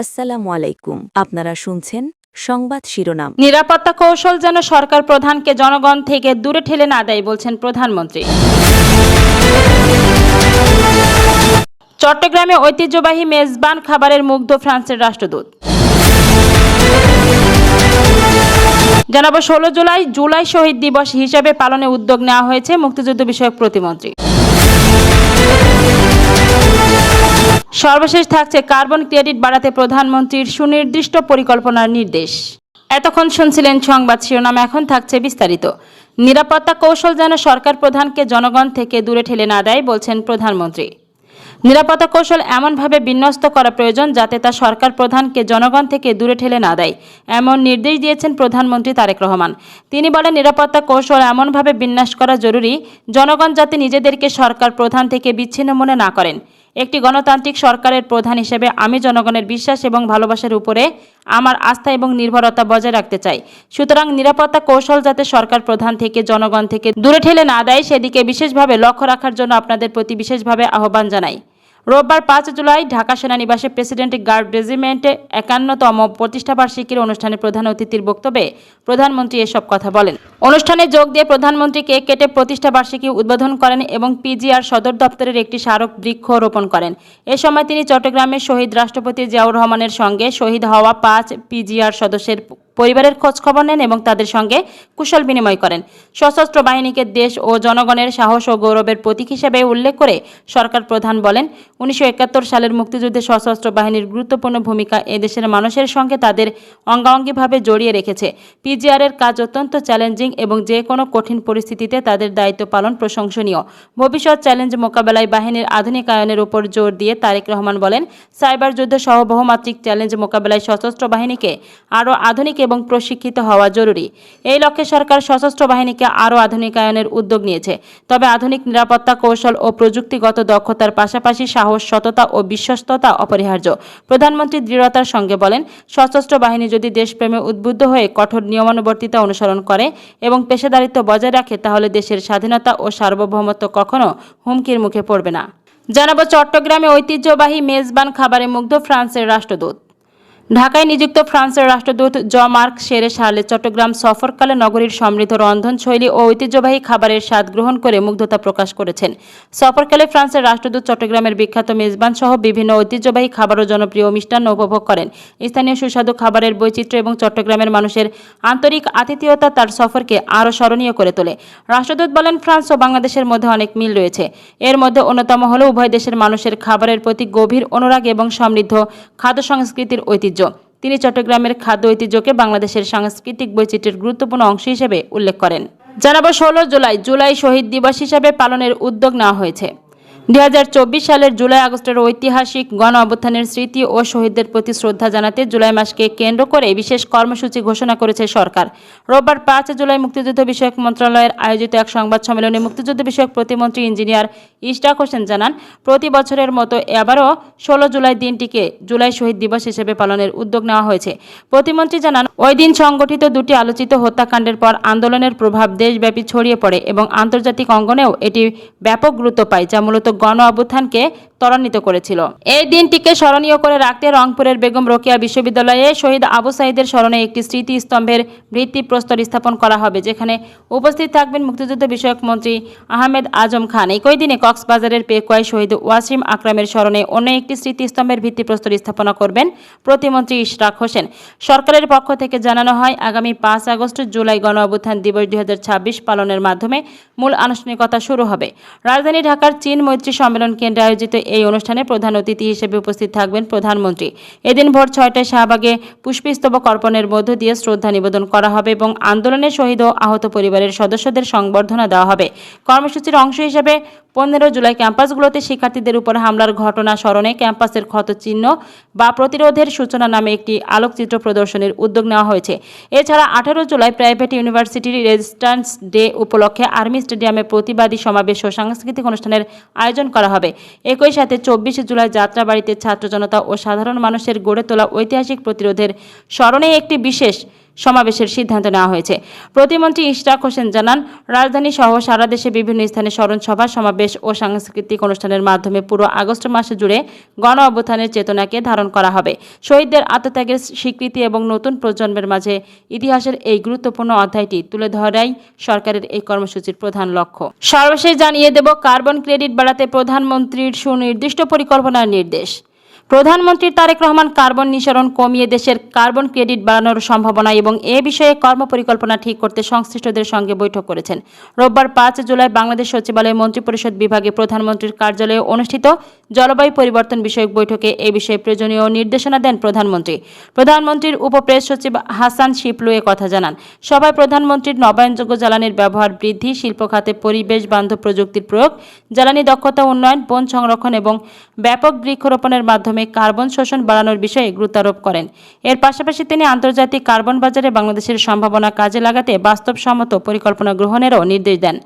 আসসালামু আলাইকুম। আপনারা শুনছেন সংবাদ শিরোনাম। নিরাপত্তা কৌশল যেন সরকার প্রধানকে জনগণ থেকে দূরে ঠেলে না দেয় বলছেন প্রধানমন্ত্রী। চট্টগ্রামে ঐতিহ্যবাহী মেজবান খাবারের মুগ্ধ ফ্রান্সের রাষ্ট্রদূত। জানাবো 16 জুলাই শহীদ দিবস হিসাবে পালনে উদ্যোগ নেওয়া হয়েছে মুক্তিযুদ্ধ বিষয়ক প্রতিমন্ত্রী। সর্বশেষ থাকছে কার্বন ক্রেডিট বাড়াতে প্রধানমন্ত্রীর সুনির্দিষ্ট পরিকল্পনার নির্দেশ। এতক্ষণ শুনছিলেন সংবাদ শিরোনাম, এখন থাকছে বিস্তারিত। নিরাপত্তা কৌশল যেন সরকার প্রধানকে জনগণ থেকে দূরে ঠেলে না দেয় বলছেন প্রধানমন্ত্রী। নিরাপত্তা কৌশল এমনভাবে বিন্যস্ত করা প্রয়োজন যাতে তা সরকার প্রধানকে জনগণ থেকে দূরে ঠেলে না দেয়, এমন নির্দেশ দিয়েছেন প্রধানমন্ত্রী তারেক রহমান। তিনি বলেন, নিরাপত্তা কৌশল এমনভাবে বিন্যাস করা জরুরি জনগণ যাতে নিজেদেরকে সরকার প্রধান থেকে বিচ্ছিন্ন মনে না করেন। একটি গণতান্ত্রিক সরকারের প্রধান হিসেবে আমি জনগণের বিশ্বাস এবং ভালোবাসার উপরে আমার আস্থা এবং নির্ভরতা বজায় রাখতে চাই। সুতরাং নিরাপত্তা কৌশল যাতে সরকার প্রধান থেকে জনগণ থেকে দূরে ঠেলে না দেয় সেদিকে বিশেষভাবে লক্ষ্য রাখার জন্য আপনাদের প্রতি বিশেষভাবে আহ্বান জানাই। রোববার 5 জুলাই ঢাকা সেনানিবাসে প্রেসিডেন্ট গার্ড রেজিমেন্টে 51তম প্রতিষ্ঠাবার্ষিকীর অনুষ্ঠানে প্রধান অতিথির বক্তব্যে প্রধানমন্ত্রী এসব কথা বলেন। অনুষ্ঠানে যোগ দিয়ে প্রধানমন্ত্রী কেক কেটে প্রতিষ্ঠাবার্ষিকী উদ্বোধন করেন এবং পিজিআর সদর দপ্তরের একটি স্মারক বৃক্ষ রোপণ করেন। এ সময় তিনি চট্টগ্রামের শহীদ রাষ্ট্রপতি জিয়াউর রহমানের সঙ্গে শহীদ হওয়া 5 পিজিআর সদস্যের পরিবারের খোঁজ খবর নেন এবং তাদের সঙ্গে কুশল বিনিময় করেন। সশস্ত্র বাহিনীকে দেশ ও জনগণের সাহস ও গৌরবের প্রতীক হিসেবে উল্লেখ করে সরকার প্রধান বলেন, 1971 সালের মুক্তিযুদ্ধে সশস্ত্র বাহিনীর গুরুত্বপূর্ণ ভূমিকা এদেশের মানুষের সঙ্গে তাদের অঙ্গাঙ্গিভাবে জড়িয়ে রেখেছে। পিজিআরের কাজ অত্যন্ত চ্যালেঞ্জিং এবং যে কোনো কঠিন পরিস্থিতিতে তাদের দায়িত্ব পালন প্রশংসনীয়। ভবিষ্যৎ চ্যালেঞ্জ মোকাবেলায় বাহিনীর আধুনিকায়নের উপর জোর দিয়ে তারেক রহমান বলেন, সাইবার যুদ্ধ সহ বহুমাত্রিক চ্যালেঞ্জ মোকাবেলায় সশস্ত্র বাহিনীকে আরও আধুনিক এবং প্রশিক্ষিত হওয়া জরুরি। এই লক্ষ্যে সরকার সশস্ত্র বাহিনীকে আরও আধুনিকায়নের উদ্যোগ নিয়েছে। তবে আধুনিক নিরাপত্তা কৌশল ও প্রযুক্তিগত দক্ষতার পাশাপাশি সাহস, সততা ও বিশ্বস্ততা অপরিহার্য। প্রধানমন্ত্রী দৃঢ়তার সঙ্গে বলেন, সশস্ত্র বাহিনী যদি দেশপ্রেমে উদ্বুদ্ধ হয়ে কঠোর নিয়মানুবর্তিতা অনুসরণ করে এবং পেশাদারিত্ব বজায় রাখে তাহলে দেশের স্বাধীনতা ও সার্বভৌমত্ব কখনো হুমকির মুখে পড়বে না। জানাবো চট্টগ্রামে ঐতিহ্যবাহী মেজবান খাবারে মুগ্ধ ফ্রান্সের রাষ্ট্রদূত। ঢাকায় নিযুক্ত ফ্রান্সের রাষ্ট্রদূত জ-মার্ক শেরে শার্লে চট্টগ্রাম সফরকালে নগরীর সমৃদ্ধ রন্ধনশৈলী ও ঐতিহ্যবাহী খাবারের স্বাদ গ্রহণ করে মুগ্ধতা প্রকাশ করেছেন। সফরকালে ফ্রান্সের রাষ্ট্রদূত চট্টগ্রামের বিখ্যাত মেজবান সহ বিভিন্ন ঐতিহ্যবাহী খাবার ও জনপ্রিয় মিষ্টান্ন উপভোগ করেন। স্থানীয় সুস্বাদু খাবারের বৈচিত্র্য এবং চট্টগ্রামের মানুষের আন্তরিক আতিথেয়তা তার সফরকে আরও স্মরণীয় করে তোলে। রাষ্ট্রদূত বলেন, ফ্রান্স ও বাংলাদেশের মধ্যে অনেক মিল রয়েছে। এর মধ্যে অন্যতম হল উভয় দেশের মানুষের খাবারের প্রতি গভীর অনুরাগ এবং সমৃদ্ধ খাদ্য সংস্কৃতির ঐতিহ্য। তিনি চট্টগ্রামের খাদ্য ঐতিহ্যকে বাংলাদেশের সাংস্কৃতিক বৈচিত্র্যের গুরুত্বপূর্ণ অংশ হিসেবে উল্লেখ করেন। জানাবো 16 জুলাই শহীদ দিবস হিসাবে পালনের উদ্যোগ নেওয়া হয়েছে। 2024 সালের জুলাই আগস্টের ঐতিহাসিক গণ অভ্যুত্থানের স্মৃতি ও শহীদদের প্রতি শ্রদ্ধা জানাতে জুলাই মাসকে কেন্দ্র করে বিশেষ কর্মসূচি ঘোষণা করেছে সরকার। রোববার 5 জুলাই মুক্তিযুদ্ধ বিষয়ক মন্ত্রণালয়ের আয়োজিত এক সংবাদ সম্মেলনে মুক্তিযুদ্ধ বিষয়ক প্রতিমন্ত্রী ইঞ্জিনিয়ার ইশরাক হোসেন জানান, প্রতি বছরের মতো এবারও 16 জুলাই দিনটিকে জুলাই শহীদ দিবস হিসেবে পালনের উদ্যোগ নেওয়া হয়েছে। প্রতিমন্ত্রী জানান, ওই দিন সংগঠিত দুটি আলোচিত হত্যাকাণ্ডের পর আন্দোলনের প্রভাব দেশব্যাপী ছড়িয়ে পড়ে এবং আন্তর্জাতিক অঙ্গনেও এটি ব্যাপক গুরুত্ব পায়, যা মূলত গণ অভ্যুত্থানকে ত্বরান্বিত করেছিল। এই দিনটিকে স্মরণীয় করে রাখতে রংপুরের বেগম রোকেয়া বিশ্ববিদ্যালয়ে শহীদ আবু সাঈদের স্মরণে একটি স্মৃতিস্তম্ভের ভিত্তিপ্রস্তর স্থাপন করা হবে, যেখানে উপস্থিত থাকবেন মুক্তিযুদ্ধ বিষয়ক মন্ত্রী আহমেদ আজম খান। একই দিনে কক্সবাজারের পেকুয়ায় শহীদ ওয়াসিম আকরামের স্মরণে অন্য একটি স্মৃতিস্তম্ভের ভিত্তিপ্রস্তর স্থাপনা করবেন প্রতিমন্ত্রী ইশরাক হোসেন। সরকারের পক্ষ থেকে জানানো হয়, আগামী 5 আগস্ট জুলাই গণ অভ্যুত্থান দিবস 2026 পালনের মাধ্যমে মূল আনুষ্ঠানিকতা শুরু হবে। রাজধানী ঢাকার চীন মৈত্রী সম্মেলন কেন্দ্রে আয়োজিত এই অনুষ্ঠানে প্রধান অতিথি হিসেবে উপস্থিত থাকবেন প্রধানমন্ত্রী। এদিন ভোর 6টায় শাহবাগে পুষ্পস্তবক অর্পণের মধ্য দিয়ে শ্রদ্ধা নিবেদন করা হবে এবং আন্দোলনে শহীদ ও আহত পরিবারের সদস্যদের সংবর্ধনা দেওয়া হবে। কর্মসূচির অংশ হিসেবে 15 জুলাই ক্যাম্পাসগুলোতে শিক্ষার্থীদের উপর হামলার ঘটনা স্মরণে ক্যাম্পাসের ক্ষতচিহ্ন বা প্রতিরোধের সূচনা নামে একটি আলোকচিত্র প্রদর্শনীর উদ্যোগ নেওয়া হয়েছে। এছাড়া 18 জুলাই প্রাইভেট ইউনিভার্সিটির রেজিস্ট্যান্স ডে উপলক্ষে আর্মি স্টেডিয়ামে প্রতিবাদী সমাবেশ ও সাংস্কৃতিক অনুষ্ঠানের আয়োজন করা হবে। একই সাথে 24 জুলাই যাত্রাবাড়িতে ছাত্র জনতা ও সাধারণ মানুষের গড়ে তোলা ঐতিহাসিক প্রতিরোধের স্মরণে একটি বিশেষ সমাবেশের সিদ্ধান্ত নেওয়া হয়েছে। প্রতিমন্ত্রী ইশরাক হোসেন জানান, রাজধানী সহ সারা দেশে বিভিন্ন স্থানে স্মরণসভা, সমাবেশ ও সাংস্কৃতিক অনুষ্ঠানের মাধ্যমে পুরো আগস্ট মাস জুড়ে গণ অভ্যুত্থানের চেতনাকে ধারণ করা হবে। শহীদদের আত্মত্যাগের স্বীকৃতি এবং নতুন প্রজন্মের মাঝে ইতিহাসের এই গুরুত্বপূর্ণ অধ্যায়টি তুলে ধরাই সরকারের এই কর্মসূচির প্রধান লক্ষ্য। সর্বশেষ জানিয়ে দেব কার্বন ক্রেডিট বাড়াতে প্রধানমন্ত্রীর সুনির্দিষ্ট পরিকল্পনার নির্দেশ। প্রধানমন্ত্রী তারেক রহমান কার্বন নিঃসরণ কমিয়ে দেশের কার্বন ক্রেডিট বাড়ানোর সম্ভাবনা এবং এ বিষয়ে কর্মপরিকল্পনা ঠিক করতে সংশ্লিষ্টদের সঙ্গে বৈঠক করেছেন। রোববার ৫ জুলাই বাংলাদেশ সচিবালয়ে মন্ত্রিপরিষদ বিভাগে প্রধানমন্ত্রীর কার্যালয়ে অনুষ্ঠিত জলবায়ু পরিবর্তন বিষয়ক বৈঠকে এ বিষয়ে প্রয়োজনীয় নির্দেশনা দেন প্রধানমন্ত্রী। প্রধানমন্ত্রীর উপপ্রেস সচিব হাসান শিপলু এ কথা জানান। সভায় প্রধানমন্ত্রীর নবায়নযোগ্য জ্বালানির ব্যবহার বৃদ্ধি, শিল্প খাতে পরিবেশ বান্ধব প্রযুক্তির প্রয়োগ, জ্বালানি দক্ষতা উন্নয়ন, বন সংরক্ষণ এবং ব্যাপক বৃক্ষরোপণের মাধ্যমে কার্বন শোষণ বাড়ানোর বিষয়ে গুরুত্বারোপ করেন। এর পাশাপাশি তিনি আন্তর্জাতিক কার্বন বাজারে বাংলাদেশের সম্ভাবনা কাজে লাগাতে বাস্তবসম্মত পরিকল্পনা গ্রহণেরও নির্দেশ দেন।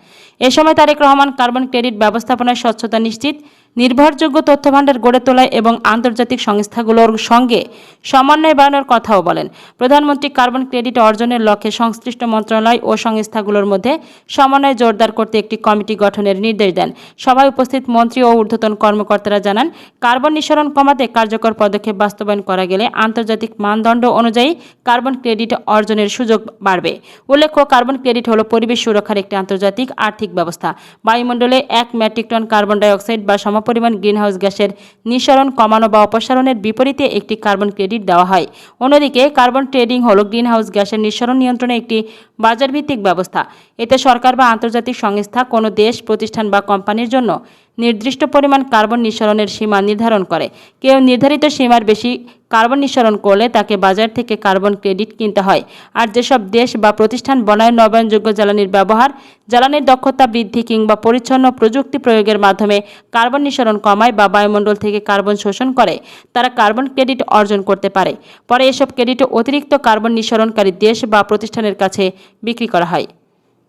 এ সময় তারেক রহমান কার্বন ক্রেডিট ব্যবস্থাপনায় স্বচ্ছতা নিশ্চিত, নির্ভরযোগ্য তথ্যভাণ্ডার গড়ে তোলা এবং আন্তর্জাতিক সংস্থাগুলোর সঙ্গে সমন্বয় বাড়ানোর কথাও বলেন। প্রধানমন্ত্রী কার্বন ক্রেডিট অর্জনের লক্ষ্যে সংশ্লিষ্ট মন্ত্রণালয় ও সংস্থাগুলোর মধ্যে সমন্বয় জোরদার করতে একটি কমিটি গঠনের নির্দেশ দেন। সভায় উপস্থিত মন্ত্রী ও ঊর্ধ্বতন কর্মকর্তারা জানান, কার্বন নিঃসরণ কমাতে কার্যকর পদক্ষেপ বাস্তবায়ন করা গেলে আন্তর্জাতিক মানদণ্ড অনুযায়ী কার্বন ক্রেডিট অর্জনের সুযোগ বাড়বে। উল্লেখ্য, কার্বন ক্রেডিট হল পরিবেশ সুরক্ষার একটি আন্তর্জাতিক আর্থিক ব্যবস্থা। বায়ুমণ্ডলে 1 মেট্রিক টন কার্বন ডাইঅক্সাইড বা সমপরিমাণ গ্রিনহাউস গ্যাসের নিঃসরণ কমানো বা অপসারণের বিপরীতে একটি কার্বন ক্রেডিট দেওয়া হয়। অন্যদিকে কার্বন ট্রেডিং হল গ্রিনহাউস গ্যাসের নিঃসরণ নিয়ন্ত্রণে একটি বাজারভিত্তিক ব্যবস্থা। এতে সরকার বা আন্তর্জাতিক সংস্থা কোনো দেশ, প্রতিষ্ঠান বা কোম্পানির জন্য নির্দিষ্ট পরিমাণ কার্বন নিঃসরণের সীমা নির্ধারণ করে। কেউ নির্ধারিত সীমার বেশি কার্বন নিঃসরণ করলে তাকে বাজার থেকে কার্বন ক্রেডিট কিনতে হয়। আর যেসব দেশ বা প্রতিষ্ঠান বনায়ন নবায়নযোগ্য জ্বালানির ব্যবহার, জ্বালানির দক্ষতা বৃদ্ধি কিংবা পরিচ্ছন্ন প্রযুক্তি প্রয়োগের মাধ্যমে কার্বন নিঃসরণ কমায় বা বায়ুমণ্ডল থেকে কার্বন শোষণ করে, তারা কার্বন ক্রেডিট অর্জন করতে পারে। পরে এসব ক্রেডিট অতিরিক্ত কার্বন নিঃসরণকারী দেশ বা প্রতিষ্ঠানের কাছে বিক্রি করা হয়।